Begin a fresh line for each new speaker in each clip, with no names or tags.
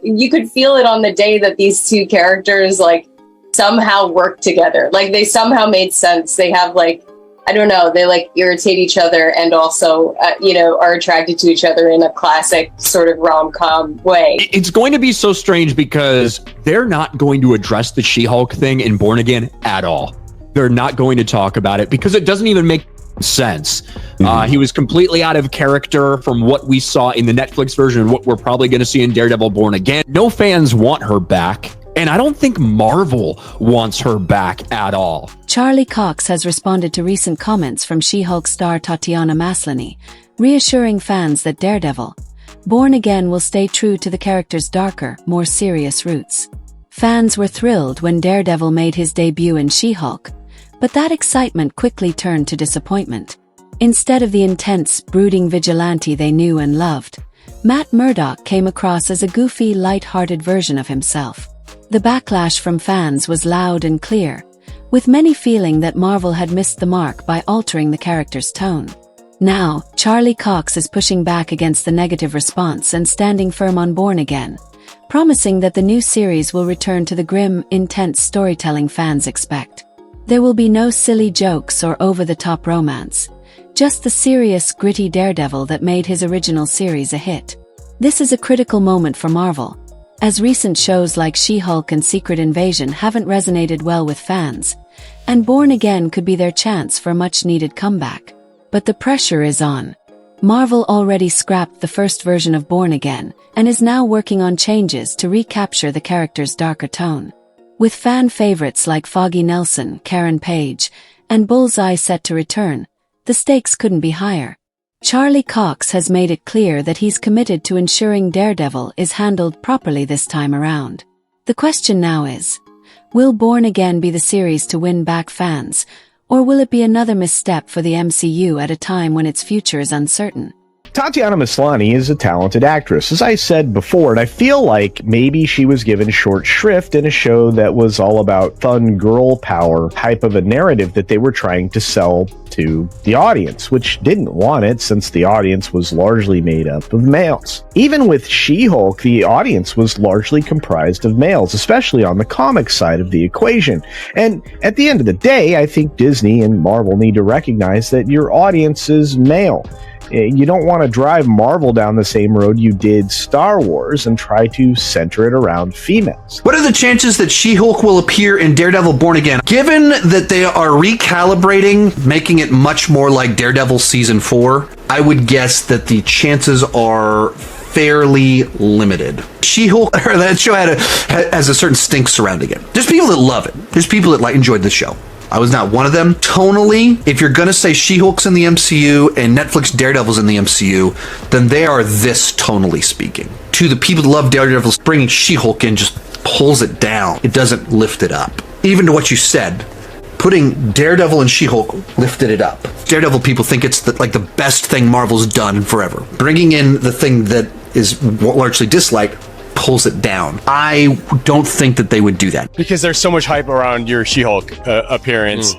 you could feel it on the day that these two characters like somehow work together. Like they somehow made sense. They have like, I don't know, they like irritate each other and also, are attracted to each other in a classic sort of rom-com way.
It's going to be so strange because they're not going to address the She-Hulk thing in Born Again at all. They're not going to talk about it because it doesn't even make sense. He was completely out of character from what we saw in the Netflix version and what we're probably going to see in Daredevil Born Again. No fans want her back. And I don't think Marvel wants her back at all.
Charlie Cox has responded to recent comments from She-Hulk star Tatiana Maslany, reassuring fans that Daredevil, Born Again will stay true to the character's darker, more serious roots. Fans were thrilled when Daredevil made his debut in She-Hulk, but that excitement quickly turned to disappointment. Instead of the intense, brooding vigilante they knew and loved, Matt Murdock came across as a goofy, light-hearted version of himself. The backlash from fans was loud and clear, with many feeling that Marvel had missed the mark by altering the character's tone. Now, Charlie Cox is pushing back against the negative response and standing firm on Born Again, promising that the new series will return to the grim, intense storytelling fans expect. There will be no silly jokes or over-the-top romance, just the serious, gritty Daredevil that made his original series a hit. This is a critical moment for Marvel, as recent shows like She-Hulk and Secret Invasion haven't resonated well with fans, and Born Again could be their chance for a much-needed comeback. But the pressure is on. Marvel already scrapped the first version of Born Again, and is now working on changes to recapture the character's darker tone. With fan favorites like Foggy Nelson, Karen Page, and Bullseye set to return, the stakes couldn't be higher. Charlie Cox has made it clear that he's committed to ensuring Daredevil is handled properly this time around. The question now is, will Born Again be the series to win back fans, or will it be another misstep for the MCU at a time when its future is uncertain?
Tatiana Maslany is a talented actress, as I said before, and I feel like maybe she was given short shrift in a show that was all about fun girl power type of a narrative that they were trying to sell to the audience, which didn't want it since the audience was largely made up of males. Even with She-Hulk, the audience was largely comprised of males, especially on the comic side of the equation. And at the end of the day, I think Disney and Marvel need to recognize that your audience is male. You don't want to drive Marvel down the same road you did Star Wars and try to center it around females.
What are the chances that She-Hulk will appear in Daredevil Born Again? Given that they are recalibrating, making it much more like Daredevil Season 4, I would guess that the chances are fairly limited. She-Hulk, that show has a certain stink surrounding it. There's people that love it. There's people that enjoyed the show. I was not one of them. Tonally, if you're going to say She-Hulk's in the MCU and Netflix Daredevil's in the MCU, then they are this tonally speaking. To the people that love Daredevil, bringing She-Hulk in just pulls it down. It doesn't lift it up. Even to what you said, putting Daredevil and She-Hulk lifted it up. Daredevil people think it's the best thing Marvel's done forever. Bringing in the thing that is largely disliked pulls it down. I don't think that they would do that.
Because there's so much hype around your She-Hulk appearance.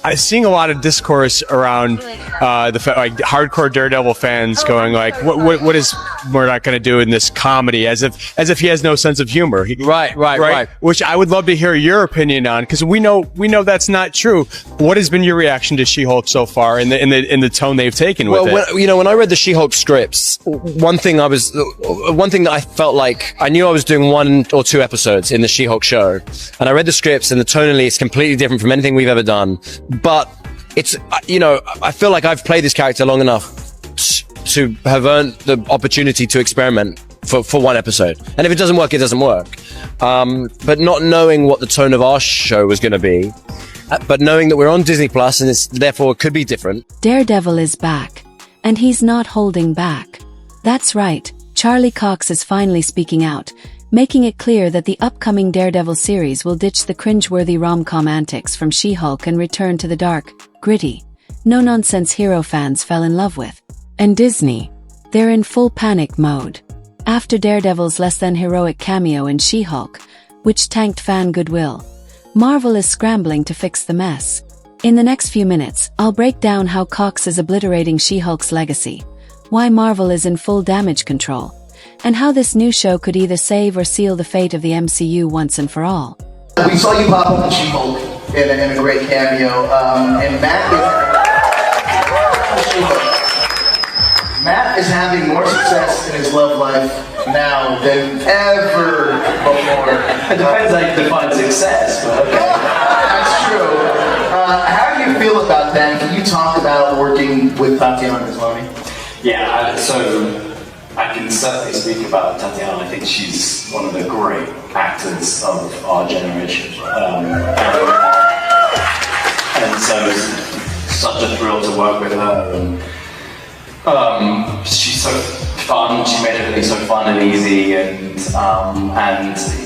I'm seeing a lot of discourse around hardcore Daredevil fans going like, "What is Murdock going to do in this comedy?" As if he has no sense of humor. Right. Which I would love to hear your opinion on, because we know that's not true. What has been your reaction to She-Hulk so far, in the tone they've taken with it?
When I read the She-Hulk scripts, one thing that I felt like I knew I was doing 1 or 2 episodes in the She-Hulk show, and I read the scripts, and the tonally is completely different from anything we've ever done. But it's, I feel like I've played this character long enough to have earned the opportunity to experiment for 1 episode. And if it doesn't work, it doesn't work. But not knowing what the tone of our show was going to be, but knowing that we're on Disney Plus and therefore it could be different.
Daredevil is back, and he's not holding back. That's right, Charlie Cox is finally speaking out, making it clear that the upcoming Daredevil series will ditch the cringeworthy rom-com antics from She-Hulk and return to the dark, gritty, no-nonsense hero fans fell in love with. And Disney, they're in full panic mode. After Daredevil's less-than-heroic cameo in She-Hulk, which tanked fan goodwill, Marvel is scrambling to fix the mess. In the next few minutes, I'll break down how Cox is obliterating She-Hulk's legacy, why Marvel is in full damage control, and how this new show could either save or seal the fate of the MCU once and for all.
We saw you pop up in She-Hulk in a great cameo, and Matt is having more success in his love life now than ever before.
It depends how you define success, but okay.
That's true. How do you feel about that? Can you talk about working with Tatiana Maslany?
Yeah, so I can certainly speak about Tatiana. I think she's one of the great actors of our generation. And so it's such a thrill to work with her. And she's so fun. She made everything so fun and easy. And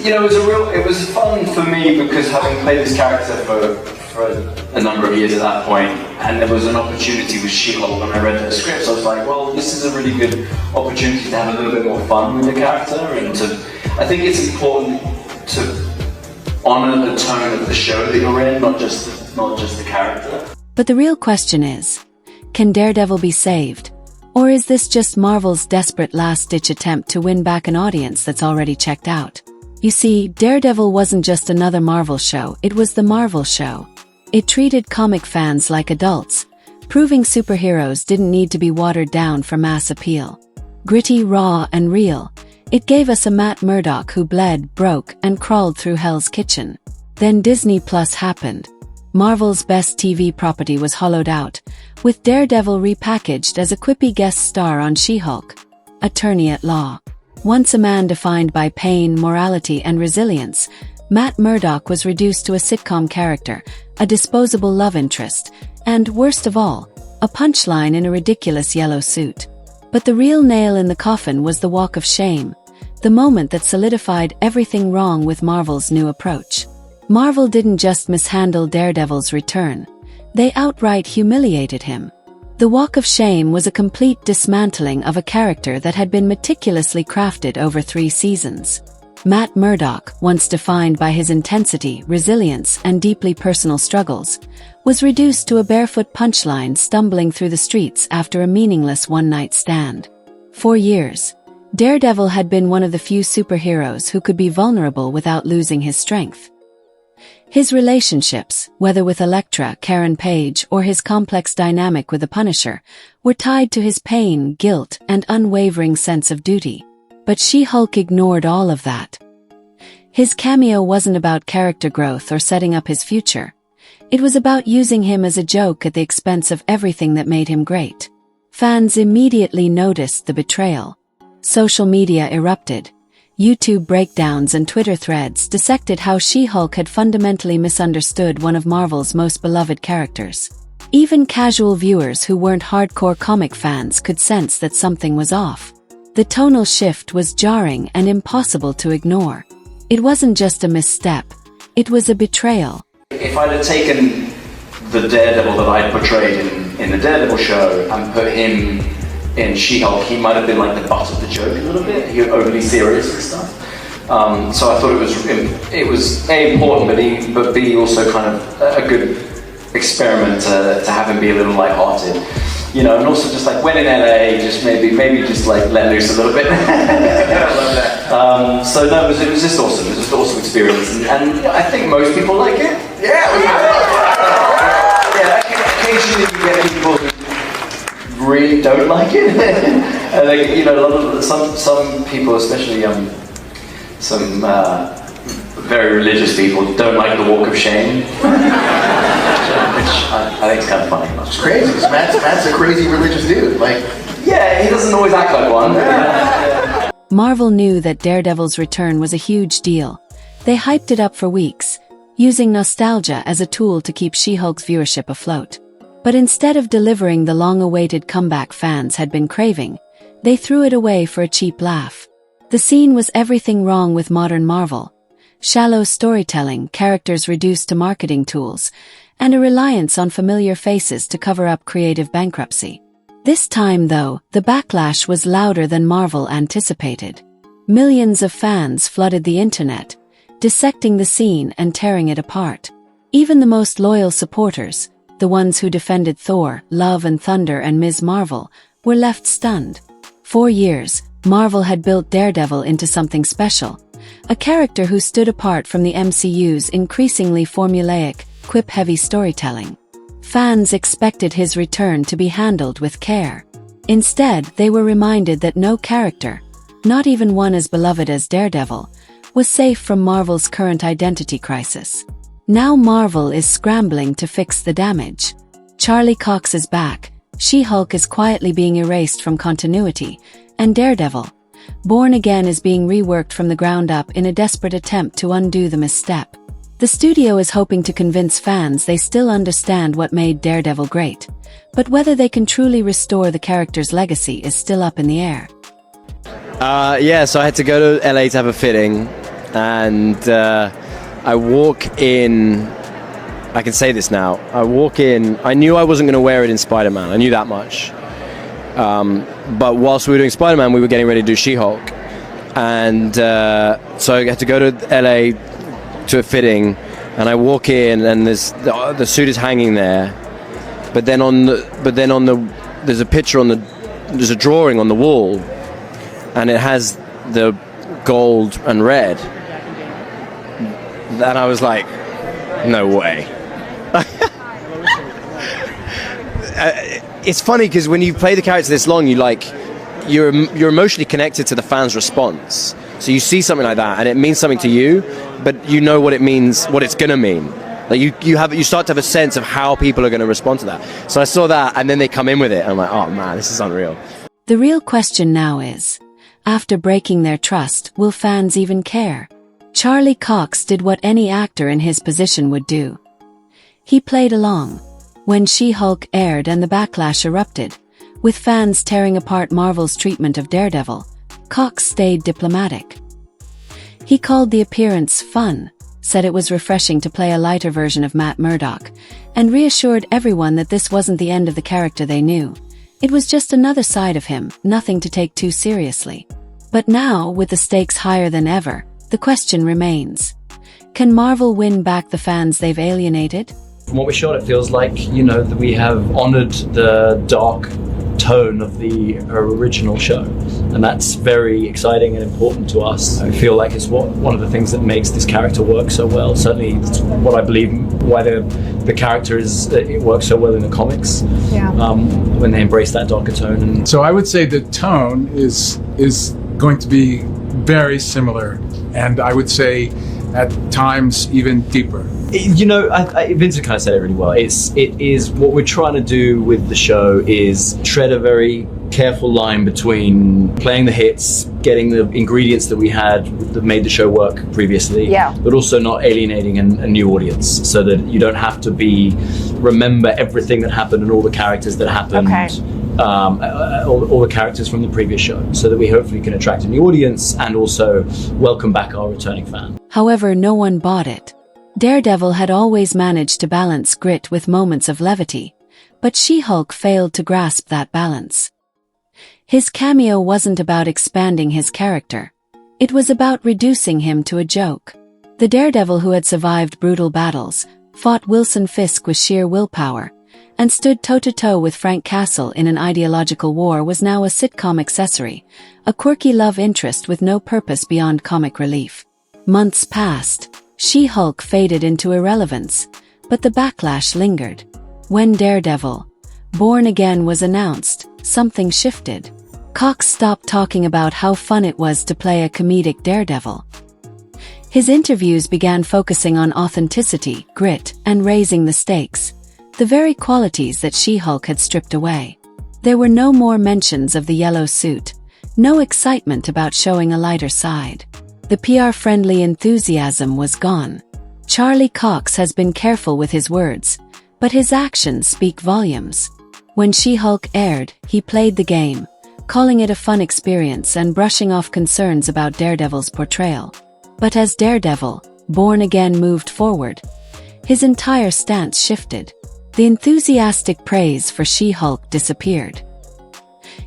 you know, it was fun for me because having played this character for a number of years at that point, and there was an opportunity with She-Hulk when I read the scripts. I was like, well, this is a really good opportunity to have a little bit more fun with the character, and I think it's important to honor the tone of the show that you're in, not just the character.
But the real question is, can Daredevil be saved? Or is this just Marvel's desperate last-ditch attempt to win back an audience that's already checked out? You see, Daredevil wasn't just another Marvel show, it was the Marvel show. It treated comic fans like adults, proving superheroes didn't need to be watered down for mass appeal. Gritty, raw, and real, it gave us a Matt Murdock who bled, broke, and crawled through Hell's Kitchen. Then Disney Plus happened. Marvel's best TV property was hollowed out, with Daredevil repackaged as a quippy guest star on She-Hulk, attorney at law. Once a man defined by pain, morality, and resilience, Matt Murdock was reduced to a sitcom character, a disposable love interest, and, worst of all, a punchline in a ridiculous yellow suit. But the real nail in the coffin was the walk of shame, the moment that solidified everything wrong with Marvel's new approach. Marvel didn't just mishandle Daredevil's return, they outright humiliated him. The walk of shame was a complete dismantling of a character that had been meticulously crafted over 3 seasons. Matt Murdock, once defined by his intensity, resilience, and deeply personal struggles, was reduced to a barefoot punchline stumbling through the streets after a meaningless one-night stand. For years, Daredevil had been one of the few superheroes who could be vulnerable without losing his strength. His relationships, whether with Elektra, Karen Page, or his complex dynamic with the Punisher, were tied to his pain, guilt, and unwavering sense of duty. But She-Hulk ignored all of that. His cameo wasn't about character growth or setting up his future. It was about using him as a joke at the expense of everything that made him great. Fans immediately noticed the betrayal. Social media erupted. YouTube breakdowns and Twitter threads dissected how She-Hulk had fundamentally misunderstood one of Marvel's most beloved characters. Even casual viewers who weren't hardcore comic fans could sense that something was off. The tonal shift was jarring and impossible to ignore. It wasn't just a misstep, it was a betrayal.
If I'd have taken the Daredevil that I portrayed in the Daredevil show and put him in She-Hulk, he might have been like the butt of the joke a little bit. He was overly serious and stuff. So I thought it was A, important, but B, also kind of a good experiment to have him be a little lighthearted. You know, and also just like when in LA, just maybe just like let loose a little bit. I love that. So no, it was just awesome. It was just an awesome experience, and I think most people like it.
Yeah,
Occasionally you get people who really don't like it. And like, you know, some people, especially some very religious people, don't like the walk of shame. I think it's kind of funny.
It's crazy. Matt's a crazy religious dude. Like,
yeah, he doesn't always act like one. Yeah.
Marvel knew that Daredevil's return was a huge deal. They hyped it up for weeks, using nostalgia as a tool to keep She-Hulk's viewership afloat. But instead of delivering the long-awaited comeback fans had been craving, they threw it away for a cheap laugh. The scene was everything wrong with modern Marvel. Shallow storytelling, characters reduced to marketing tools, and a reliance on familiar faces to cover up creative bankruptcy. This time, though, the backlash was louder than Marvel anticipated. Millions of fans flooded the internet, dissecting the scene and tearing it apart. Even the most loyal supporters, the ones who defended Thor, Love and Thunder and Ms. Marvel, were left stunned. For years, Marvel had built Daredevil into something special, a character who stood apart from the MCU's increasingly formulaic, quip-heavy storytelling. Fans expected his return to be handled with care. Instead, they were reminded that no character, not even one as beloved as Daredevil, was safe from Marvel's current identity crisis. Now Marvel is scrambling to fix the damage. Charlie Cox is back, She-Hulk is quietly being erased from continuity, and Daredevil, Born Again, is being reworked from the ground up in a desperate attempt to undo the misstep. The studio is hoping to convince fans they still understand what made Daredevil great, but whether they can truly restore the character's legacy is still up in the air.
So I had to go to LA to have a fitting, and I walk in. I can say this now. I walk in. I knew I wasn't going to wear it in Spider-Man. I knew that much. But whilst we were doing Spider-Man, we were getting ready to do She-Hulk, and so I had to go to LA to a fitting, and I walk in, and the suit is hanging there, but then there's a picture there's a drawing on the wall, and it has the gold and red. And I was like, no way. It's funny because when you play the character this long, you're emotionally connected to the fans' response. So you see something like that, and it means something to you, but you know what it means, what it's gonna mean. Like you start to have a sense of how people are gonna respond to that. So I saw that, and then they come in with it, and I'm like, oh man, this is unreal.
The real question now is, after breaking their trust, will fans even care? Charlie Cox did what any actor in his position would do. He played along. When She-Hulk aired and the backlash erupted, with fans tearing apart Marvel's treatment of Daredevil, Cox stayed diplomatic. He called the appearance fun, said it was refreshing to play a lighter version of Matt Murdock, and reassured everyone that this wasn't the end of the character they knew. It was just another side of him, nothing to take too seriously. But now, with the stakes higher than ever, the question remains. Can Marvel win back the fans they've alienated?
From what we shot, it feels like, that we have honored the dark tone of the original show, and that's very exciting and important to us. I feel like it's one of the things that makes this character work so well. Certainly, it's what I believe why the character it works so well in the comics. Yeah. When they embrace that darker tone, and
so I would say the tone is going to be very similar, and I would say at times even deeper.
Vincent kind of said it really well. It is what we're trying to do with the show is tread a very careful line between playing the hits, getting the ingredients that we had that made the show work previously, but also not alienating a new audience, so that you don't have to remember everything that happened and all the characters that happened. Okay. All the characters from the previous show, so that we hopefully can attract a new audience and also welcome back our returning fan.
However, no one bought it. Daredevil had always managed to balance grit with moments of levity, but She-Hulk failed to grasp that balance. His cameo wasn't about expanding his character. It was about reducing him to a joke. The Daredevil who had survived brutal battles, fought Wilson Fisk with sheer willpower, and stood toe-to-toe with Frank Castle in an ideological war was now a sitcom accessory, a quirky love interest with no purpose beyond comic relief. Months passed. She-Hulk faded into irrelevance, but the backlash lingered. When Daredevil, Born Again was announced, something shifted. Cox stopped talking about how fun it was to play a comedic Daredevil. His interviews began focusing on authenticity, grit, and raising the stakes, the very qualities that She-Hulk had stripped away. There were no more mentions of the yellow suit, no excitement about showing a lighter side. The PR-friendly enthusiasm was gone. Charlie Cox has been careful with his words, but his actions speak volumes. When She-Hulk aired, he played the game, calling it a fun experience and brushing off concerns about Daredevil's portrayal. But as Daredevil, Born Again moved forward, his entire stance shifted. The enthusiastic praise for She-Hulk disappeared.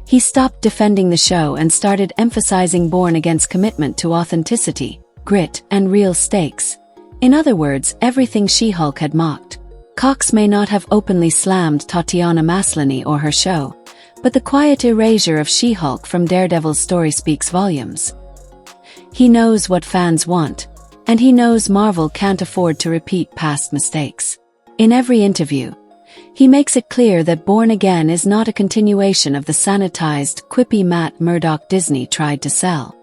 He stopped defending the show and started emphasizing Born Again's commitment to authenticity, grit, and real stakes. In other words, everything She-Hulk had mocked. Cox may not have openly slammed Tatiana Maslany or her show, But the quiet erasure of She-Hulk from Daredevil's story speaks volumes. He knows what fans want, and he knows Marvel can't afford to repeat past mistakes. In every interview, he makes it clear that Born Again is not a continuation of the sanitized, quippy Matt Murdock Disney tried to sell.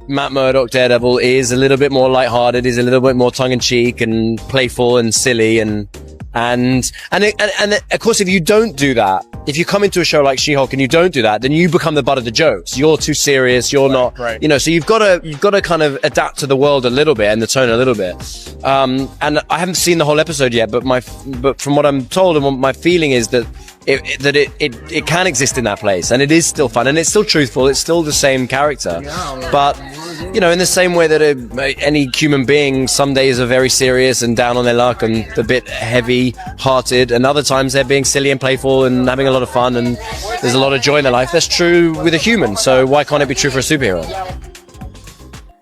Matt Murdock Daredevil is a little bit more lighthearted, is a little bit more tongue-in-cheek and playful and silly and of course, if you don't do that, if you come into a show like She-Hulk and you don't do that, then you become the butt of the jokes. You're too serious. You're not, you know, so you've got to kind of adapt to the world a little bit and the tone a little bit. And I haven't seen the whole episode yet, but from what I'm told and what my feeling is that it can exist in that place, and it is still fun, and it's still truthful. It's still the same character, but you know, in the same way that any human being, some days are very serious and down on their luck and a bit heavy-hearted, and other times they're being silly and playful and having a lot of fun, and there's a lot of joy in their life. That's true with a human, so why can't it be true for a superhero?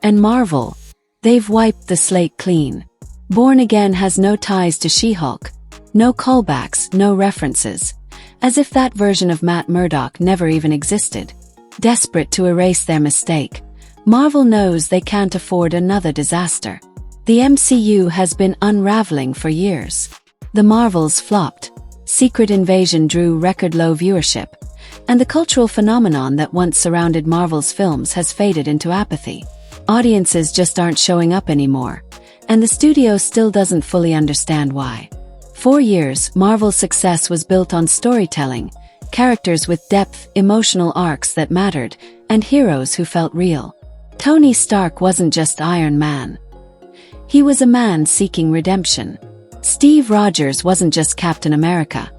And Marvel, they've wiped the slate clean. Born Again has no ties to She-Hulk, no callbacks, no references, as if that version of Matt Murdock never even existed. Desperate to erase their mistake, Marvel knows they can't afford another disaster. The MCU has been unraveling for years. The Marvels flopped, Secret Invasion drew record-low viewership, and the cultural phenomenon that once surrounded Marvel's films has faded into apathy. Audiences just aren't showing up anymore, and the studio still doesn't fully understand why. For years, Marvel's success was built on storytelling, characters with depth, emotional arcs that mattered, and heroes who felt real. Tony Stark wasn't just Iron Man. He was a man seeking redemption. Steve Rogers wasn't just Captain America.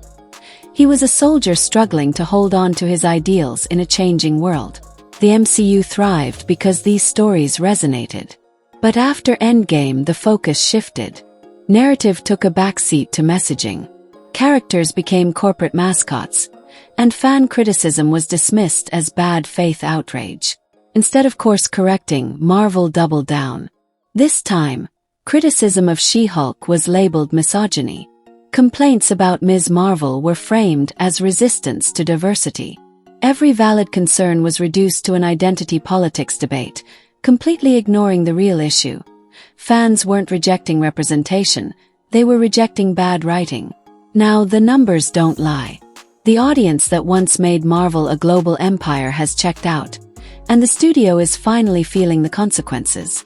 He was a soldier struggling to hold on to his ideals in a changing world. The MCU thrived because these stories resonated. But after Endgame, the focus shifted. Narrative took a backseat to messaging. Characters became corporate mascots, and fan criticism was dismissed as bad faith outrage. Instead of course correcting, Marvel doubled down. This time, criticism of She-Hulk was labeled misogyny. Complaints about Ms. Marvel were framed as resistance to diversity. Every valid concern was reduced to an identity politics debate, completely ignoring the real issue. Fans weren't rejecting representation, they were rejecting bad writing. Now, the numbers don't lie. The audience that once made Marvel a global empire has checked out, and the studio is finally feeling the consequences.